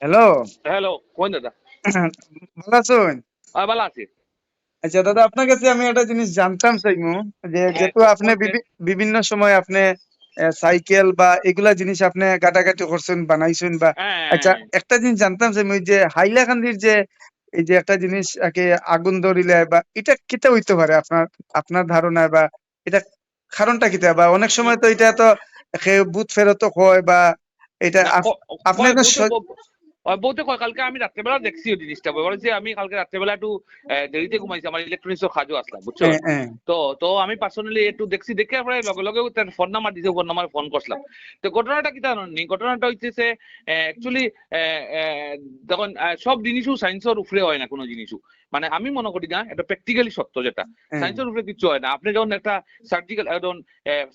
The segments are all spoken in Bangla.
হ্যালো। হ্যালো, কোন দাদা? ভালো আছেন? ভালো আছি। আচ্ছা দাদা, আপনার কাছে আমি একটা জিনিস জানতাম চাইমু, যে যেহেতু আপনি কোনতে? বিভিন্ন সময় আপনি সাইকেল বা এগুলা জিনিস আপনি কাটাকাটি করছেন, বানাইছেন বা আচ্ছা, হ্যাঁ, একটা জিনিস জানতাম চাইমু, ওই যে হাইলাকান্দির যে এই যে একটা জিনিস আগে আগুন ধরিলে বা এটা কিতা হইতে পারে আপনার আপনার ধারণায়, বা এটা কারণটা কিতা, বা অনেক সময় তো এটা তো ভূত ফেরত হয় বা এটা না আপনি কয় একদম বলতে বলতে কয় কালকে আমি রাত্রেবেলা দেখছি ওই জিনিসটা। বলছে আমি কালকে রাত্রেবেলা একটু দেরিতে ঘুমাইছি, আমার ইলেকট্রনিক্স এর কাজও আসলাম, বুঝছো? হ্যাঁ হ্যাঁ তো তো আমি পার্সোনালি একটু দেখছি, দেখে পরে লগে লগে তার ফোন নাম্বার দিছে, ফোন নাম্বার ফোন করলাম। তো ঘটনাটা কি জানি, ঘটনাটা হইতেছে অ্যাকচুয়ালি দেখুন, সব জিনিসও সায়েন্সের উপরে হয় না কোনো জিনিসও। মানে আমি মনে করি না, এটা প্র্যাকটিক্যালি সত্য, যেটা হ্যাঁ সায়েন্সের উপরে কিছু হয় না। আপনি যখন একটা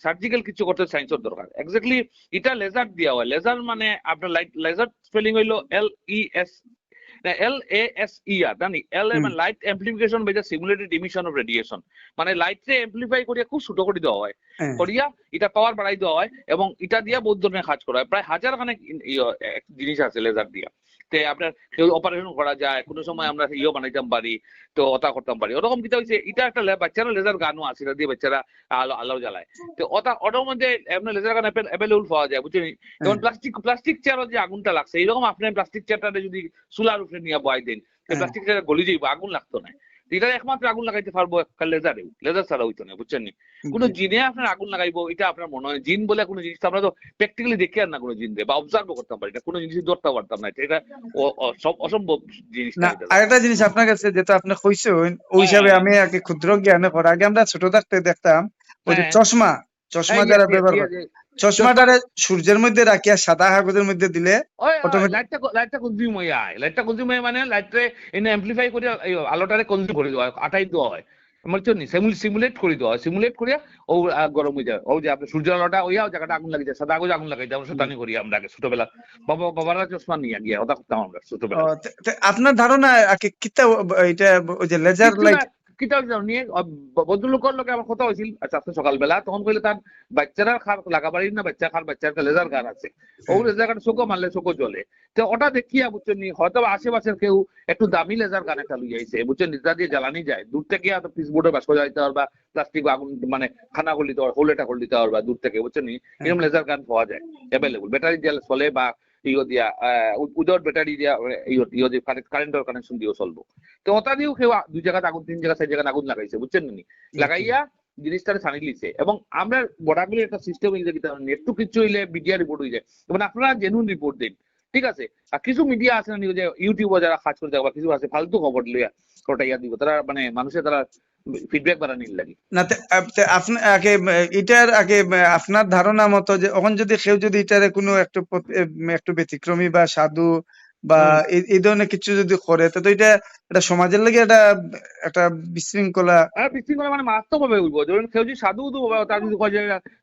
সার্জিক্যাল কিছু করতে সায়েন্সের দরকার এক্স্যাক্টলি। এটা লেজার দিয়া হয়, লেজার মানে আপনার লাইট, লেজার স্পেলিং হইলো LES, LASER জানি। এল এ হুম মানে light amplification by the simulated emission of radiation. মানে লাইটকে এমপ্লিফাই করিয়া খুব ছোট করে দেওয়া হয়, হ্যাঁ করিয়া এটা পাওয়ার বাড়াই দেওয়া হয়, এবং এটা দিয়া বহুত ধরনের কাজ করা হয়। প্রায় হাজার খানেক জিনিস আছে লেজার দিয়া। তে আপনার অপারেশন করা যায়, কোনো সময় আমরা বানাইতাম পারি, তো ওটা করতাম পারি। ওরকম কিটা হয়েছে, এটা একটা বাচ্চারা লেজার গানও আছে, এটা দিয়ে বাচ্চারা আলো আলো জ্বালায়। তো ওটার মধ্যে আপনার লেজার গান অ্যাভেলেবল পাওয়া যায়, বুঝছেন? হ্যাঁ যেমন প্লাস্টিক চেয়ারও যে আগুনটা লাগছে, এইরকম আপনি প্লাস্টিক চেয়ারটা যদি চুলার উপরে নিয়ে বয় দেন, হ্যাঁ প্লাস্টিক চেয়ার গলি যাইব, আগুন লাগতো না। এটা একমাত্র আগুন লাগাইতে পারবো একটা লেজারে, লেজার ছাড়া হইতো না, বুঝছেন? কোনো জি। জিনে আপনার আগুন লাগাইবো এটা আপনার মনে হয়? জিন বলে কোনো জিনিস আমরা তো প্র্যাকটিক্যালি দেখি আর না কোনো জিন দিয়ে, বা অবজার্ভ করতাম পারি না, কোনো জিনিস ধরতে পারতাম না। এটা সব অসম্ভব জিনিসটা না, এটা দাদা। আরেকটা জিনিস আপনার কাছে যেটা আপনি কইছেন, ওই হিসাবে হ্যাঁ, আমি আগে ক্ষুদ্র জ্ঞানে করা, আগে আমরা ছোট থাকতে দেখতাম ওই যে হ্যাঁ, চশমা, চশমা ইয়েস যারা ইয়েস ব্যবহার ইয়েস। করে, চশমা। চশমাটারে সূর্যের মধ্যে রাখিয়া সাদা কাগজের মধ্যে দিলে ওই ওই অটোমেটিক। লাইটটা কনজিউম হয়ে যায়, লাইটটা কনজিউম হয়ে মানে লাইটরে এনে এমপ্লিফাই করে আলোটারে কনজিউম করে দেওয়া হয়, আটাই দেওয়া হয়। বুঝছেন নি? সিমুলেট করে দেওয়া হয়, সিমুলেট করিয়া ও গরম হয়ে যায়। ও যে আপনার সূর্যের আলোটা ওইয়া জায়গাটা আগুন লাগে যায়, সাদা কাগজে আগুন লাগাই যায়। আমরা শতানি করি আমরা আগে ছোটবেলা। বাবারা চশমা নিয়ে গিয়া ওটা করতাম আমরা ছোটবেলা। আপনার ধারণা আগে কিতা এটা, ওই যে লেজার কিচ্ছু না, লাইট। কিতা নিয়ে ভদ্রলোকের লোকে আমার কথা হয়েছিল আচ্ছা আজকে সকালবেলা, তখন কইলে তার বাচ্চারা খার লাগাবাড়ির না, বাচ্চা খার, বাচ্চার একটা লেজার গান আছে। ও হ্যাঁ লেজার গান চোখও মারলে চোখও জ্বলে। তো ওটা দেখিয়া বুঝছেন নি, হয়তো আশেপাশের কেউ একটু দামি লেজার গান একটা লুই আইছে, বুঝছেন, নিজা দিয়ে জ্বালানি যায় দূর থেকে, পিস বোর্ডে বাস করে যাইতে পারবা, প্লাস্টিক আগুন মানে খানা করে দিতে পারবা, হোলেটা করে দিতে পারবা দূর থেকে, বুঝছেন নি? হ্যাঁ এরকম লেজার গান পাওয়া যায় অ্যাভেলেবল, ব্যাটারি দিয়ে চলে বা দিয়া উইদাউট ব্যাটারি দিয়া, দিয়ে কারেন্টের কানেকশন দিয়েও চলবো। তো ওটা দিয়েও কেউ দুই জায়গাতে আগুন, তিন জায়গা, চার জায়গায় আগুন লাগাইছে, বুঝছেন নি? বুঝছি। লাগাইয়া জিনিসটা ছানি লিছে। এবং আমরা বড়াগুলি একটা সিস্টেম হয়ে যায়, একটু কিছু হইলে মিডিয়া রিপোর্ট হয়ে যায়, এবং আপনারা জেনুইন রিপোর্ট দিন, ঠিক আছে? আর কিছু মিডিয়া আছে না যে ইউটিউবে যারা কাজ করে থাকে, বা কিছু আছে ফালতু খবর লিয়া ওটা ইয়া দিব, তারা মানে মানুষের তারা ফিডব্যাক বাড়ানির লাগে। না আপনি আগে এটার আগে আপনার ধারণা মতো, যে এখন যদি কেউ যদি এটারে কোনো একটু একটু ব্যতিক্রমী বা সাধু বা হুম। এই ধরনের কিছু যদি করে, তো এটা এটা সমাজের লাগে এটা একটা বিশৃঙ্খলা। আর বিশৃঙ্খলা মানে মারাত্মক ভাবে হইব। ধরুন কেউ যদি সাধু উদু হবে, তার যদি কয় যে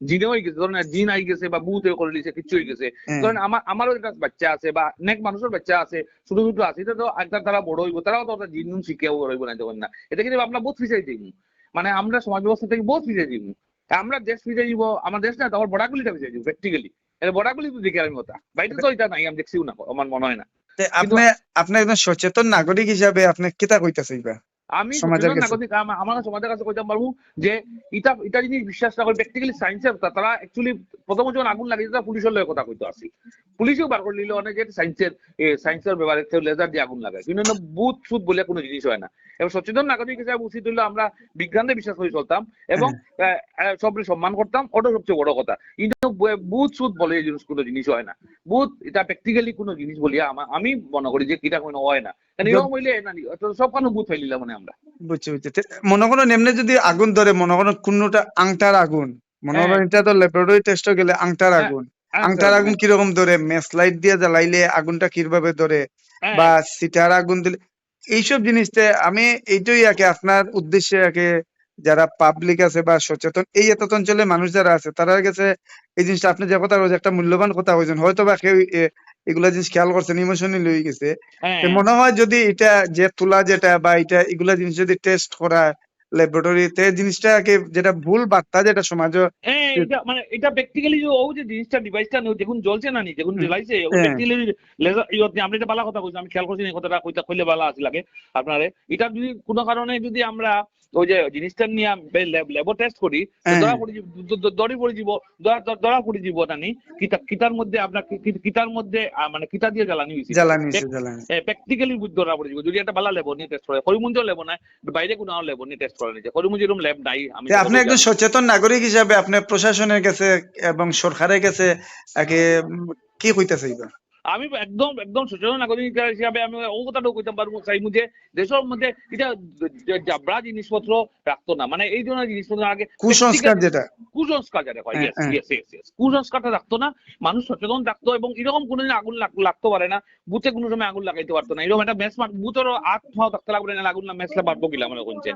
জিনে হয়ে গেছে, ধরেন জিন আই গেছে বা ভূত করে দিয়েছে, কিছু হয়ে গেছে। হ্যাঁ ধরেন আমারও একটা বাচ্চা আছে, বা অনেক মানুষের বাচ্চা আছে, ছোট ছোট আছে, এটা তো একদম তারা বড় হইব, তারাও তো জিন নুন শিখেও বড় হইব না, তখন না। এটা কিন্তু আমরা বহুত ফিসাই দিই, মানে আমরা সমাজ ব্যবস্থা থেকে বহুত ফিসাই দিব। আমরা দেশ ফিরে দিব, আমার দেশ না, তোমার বড়াগুলিটা ফিরে দিব প্র্যাকটিক্যালি। এটা বড়াগুলি তো দেখে আমি কথা, বাইরে তো এটা নাই, আমি দেখছিও না, আমার মনে হয় না। কিন্তু আপনি আপনি একজন সচেতন নাগরিক হিসাবে আপনি কিতা কইতাছে এবার আমি সমাজের সচেতন কাছে? নাগরিক, আমার সমাজের কাছে কইতাম পারবো যে এটা এটা জিনিস বিশ্বাস না করে প্র্যাকটিক্যালি সায়েন্সের, তারা অ্যাকচুয়ালি প্রথমে যখন আগুন লাগিয়ে তারা পুলিশের লগে কথা কইতো আসি, পুলিশেও বার করে নিল অনেক, যে সায়েন্সের ব্যাপারে কেউ লেজার দিয়ে আগুন লাগায়, কিন্তু বুথ সুদ বলে কোনো জিনিস হয় না। এবং সচেতন নাগরিক হিসেবে উচিত হইলো আমরা বিজ্ঞানে বিশ্বাস করে চলতাম, এবং হ্যাঁ সবরে সম্মান করতাম, ওটা সবচেয়ে বড় কথা। কিন্তু বুথ সুদ বলে এই জিনিস কোনো জিনিস হয় না। বুথ এটা প্র্যাকটিক্যালি কোনো জিনিস বলিয়া আমি মনে করি যে এটা কোনো হয় না, কারণ এরকম হইলে না সব কানো বুথ হইলিলাম মানে আমরা। বুঝছি বুঝছি। মনে করুন এমনি যদি আগুন ধরে, মনে করুন কোনটা আংটার আগুন, মনে হ্যাঁ, করুন এটা তো ল্যাবরেটরি টেস্ট গেলে আংটার হ্যাঁ, আগুন, হ্যাঁ, আংটার আগুন কিরকম ধরে, ম্যাচ লাইট দিয়ে জ্বালাইলে আগুনটা কিভাবে ধরে, হ্যাঁ, বা সিটার আগুন দিলে, এইসব জিনিসটা আমি এইটাই আগে আপনার উদ্দেশ্যে আগে যারা পাবলিক আছে বা সচেতন এই এত অঞ্চলে মানুষ যারা আছে তারা গেছে এই জিনিসটা, আপনি যে কথা বলছেন একটা মূল্যবান কথা বলছেন, হয়তো বা কেউ এগুলা জিনিস খেয়াল করছেন, ইমোশনালি হয়ে গেছে। তো হ্যাঁ, মনে হয় যদি এটা যে তুলা যেটা বা এটা এগুলা জিনিস যদি টেস্ট করা ল্যাবরেটরিতে জিনিসটাকে যেটা ভুল বার্তা যেটা সমাজে হ্যাঁ, এটা মানে এটা প্র্যাকটিক্যালি যে ও যে জিনিসটা ডিভাইসটা দেখুন জ্বলছে না নি দেখুন জ্বলাইছে ও হ্যাঁ প্র্যাকটিক্যালি লেজার আপনি এটা ভালো কথা কইছেন, আমি খেয়াল করছি এই কথাটা কইলে ভালো আছে লাগে আপনারে। এটা যদি কোনো কারণে যদি আমরা ওই যে জিনিসটা নিয়ে ল্যাবো টেস্ট করি হ্যাঁ ধরা পড়ে ধরে পড়ে যাব, ধরা পড়ে যাব না নি কিতার মধ্যে আপনার কিতার মধ্যে মানে কিতা দিয়ে জ্বালানি হয়েছে জ্বালানি প্র্যাকটিক্যালি ধরা পড়ে যাব যদি একটা ভালো ল্যাবো নিয়ে টেস্ট করে। হরিমঞ্জও ল্যাবো না, বাইরে কোনো ল্যাবো নিয়ে টেস্ট করে নিচ্ছে, হরিমঞ্জ এরকম ল্যাব নাই। আমি আপনি একজন সচেতন নাগরিক হিসাবে আপনি প্রশাসনের কাছে এবং সরকারের কাছে আগে কি কইতে চাইবা? আমি একদম একদম সচেতন নাগরিক হিসাবে আমি ও কথাটাও কইতে পারবো চাইবো যে দেশের মধ্যে এটা জাবরা জিনিসপত্র রাখতো না, মানে এই ধরনের জিনিসপত্র আগে কুসংস্কার যেটা কুসংস্কার যেটা হয়, কুসংস্কারটা রাখতো না, মানুষ সচেতন থাকতো এবং এরকম কোনোদিন আগুন লাগতে পারে না, বুথে কোনো সময় আগুন লাগাইতে পারতো না, এরকম একটা মেস বুথেরও আত্মাও থাকতে লাগবে না, আগুন না মেসলে পারবো কিলা মনে করছেন,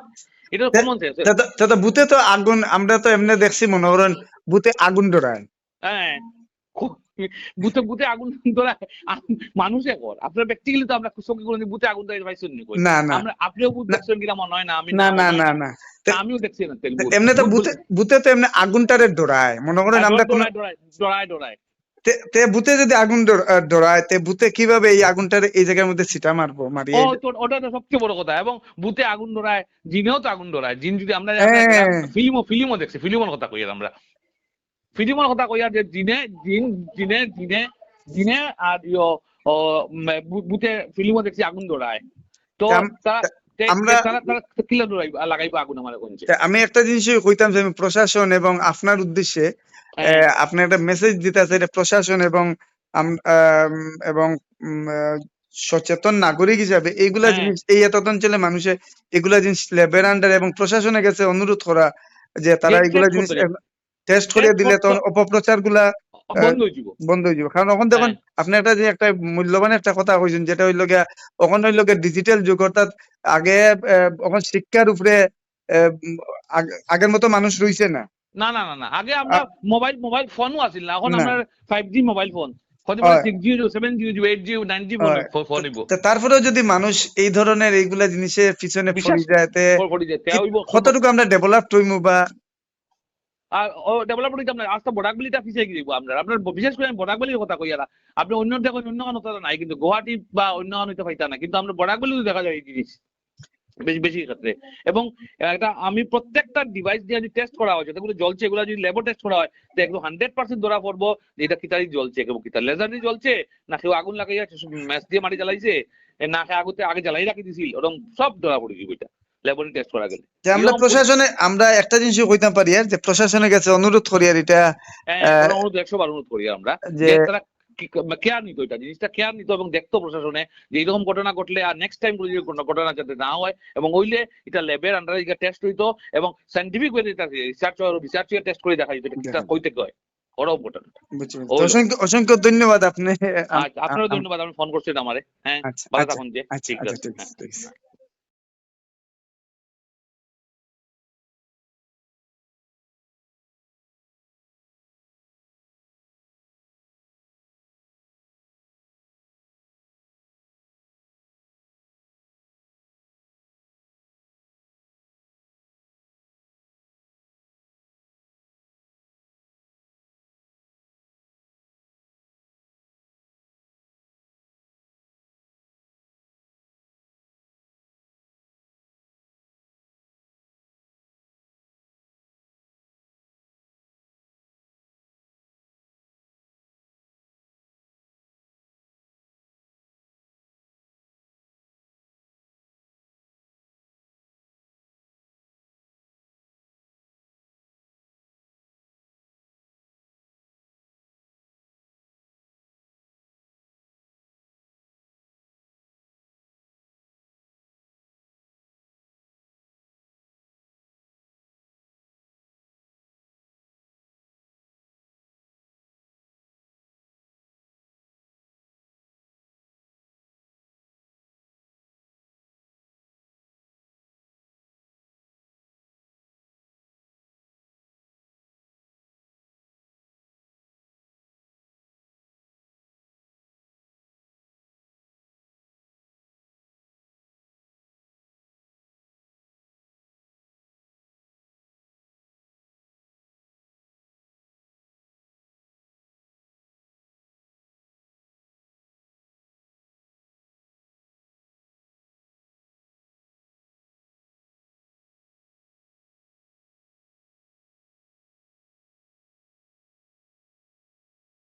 এটা কমন সেন্স। বুথে তো আগুন আমরা তো এমনি দেখছি মনে করেন বুথে আগুন ধরায়। হ্যাঁ, বুথে বুথে আগুন ধরায় মানুষে কর আপনার প্র্যাকটিক্যালি তো আমরা চোখে কোনোদিন বুথে আগুন ধরাই পাইছেন নি কই? না না আমরা আপনিও বুথ দেখছেন কিনা মনে হয় না, আমি না না না না আমিও দেখছি না এমনি তো বুথে তো এমনি আগুনটারে ধরায় মনে করেন আমরা কোন ডরায় তে বুথে যদি আগুন ধরায় তে বুথে কিভাবে এই আগুনটারে এই জায়গার মধ্যে ছিটা মারবো মারিয়ে ওটা তো সবচেয়ে বড় কথা। এবং বুথে আগুন ধরায়, জিনেও তো আগুন ধরায়, জিন যদি আমরা ফিল্মও দেখছি, ফিল্মের কথা কই আমরা, ফিল্মের কথা কই যে জিনে আর বুথে ফিল্মও দেখছি আগুন ধরায়, তো তারা কিলা লাগাইবো আগুন আমার কোনছে। আমি একটা জিনিস কইতাম যে প্রশাসন এবং আপনার উদ্দেশ্যে আপনি একটা মেসেজ দিতে আছে এটা প্রশাসন এবং এবং সচেতন নাগরিক হিসাবে এইগুলা জিনিস এই এত অঞ্চলে মানুষের এগুলা জিনিস ল্যাবের আন্ডারে এবং প্রশাসনের কাছে অনুরোধ করা যে তারা এগুলা জিনিস টেস্ট করিয়ে দিলে তখন অপপ্রচার গুলা বন্ধ হয়ে যাবে। কারণ এখন দেখুন আপনি একটা মূল্যবান একটা কথা কইছেন যেটা হইলো গিয়া এখন হইলো গিয়া ডিজিটাল যুগ, অর্থাৎ আগে এখন শিক্ষার উপরে আগের মতো মানুষ রইছে না। না না না না আগে আমরা মোবাইল ফোনও আছিল না, এখন আমরা 5G মোবাইল ফোন, তারপরেও যদি মানুষ এই ধরনের এইগুলা জিনিসের পিছনে পড়ে যায় কতটুকু আমরা ডেভেলপ হইমু বা ডেভেলপ হইতাম না। আজকে বরাকবালিটা পিছিয়ে গিয়ে আপনার বিশেষ করে আমি বরাকবালির কথা কই আর আপনি অন্য দেখেন অন্য কারণ নাই, কিন্তু গুয়াহাটি বা অন্য কারণ হইতে পাইতা না, কিন্তু আমরা বরাকবালিও দেখা যায় এই জিনিস বেশি ক্ষেত্রে। এবং এটা আমি প্রত্যেকটা ডিভাইস দিয়ে যদি টেস্ট করা হয় যেগুলো জ্বলছে এগুলো যদি ল্যাবো টেস্ট করা হয় তো একদম 100% ধরা পড়বো যে এটা কিতারি জ্বলছে, কেউ কিতা লেজার দিয়ে জ্বলছে, না কেউ আগুন লাগাইয়া ম্যাচ দিয়ে মাটি জ্বালাইছে, না আগে জ্বালাই রাখি দিছিল, ওরকম সব ধরা পড়ে যাবে এটা ল্যাবরেটরি টেস্ট করা গেলে। আমরা প্রশাসনে আমরা একটা জিনিস কইতাম পারি আর যে প্রশাসনের কাছে অনুরোধ করি আর এটা অনুরোধ 100 বার অনুরোধ করি আমরা যে তারা কেয়ার নিত, এটা জিনিসটা কেয়ার নিত এবং দেখতো প্রশাসনে যে এইরকম ঘটনা ঘটলে আর নেক্সট টাইম ঘটনা যাতে না হয়, এবং ওইলে এটা ল্যাবের আন্ডারে টেস্ট হইতো এবং সাইন্টিফিক ওয়ে এটা রিসার্চ টেস্ট করে দেখা যেত এটা কইতে কয় বড় ঘটনা। অসংখ্য ধন্যবাদ আপনি। আপনারও ধন্যবাদ, আপনি ফোন করছেন আমারে। হ্যাঁ, ভালো থাকুন যে। ঠিক আছে।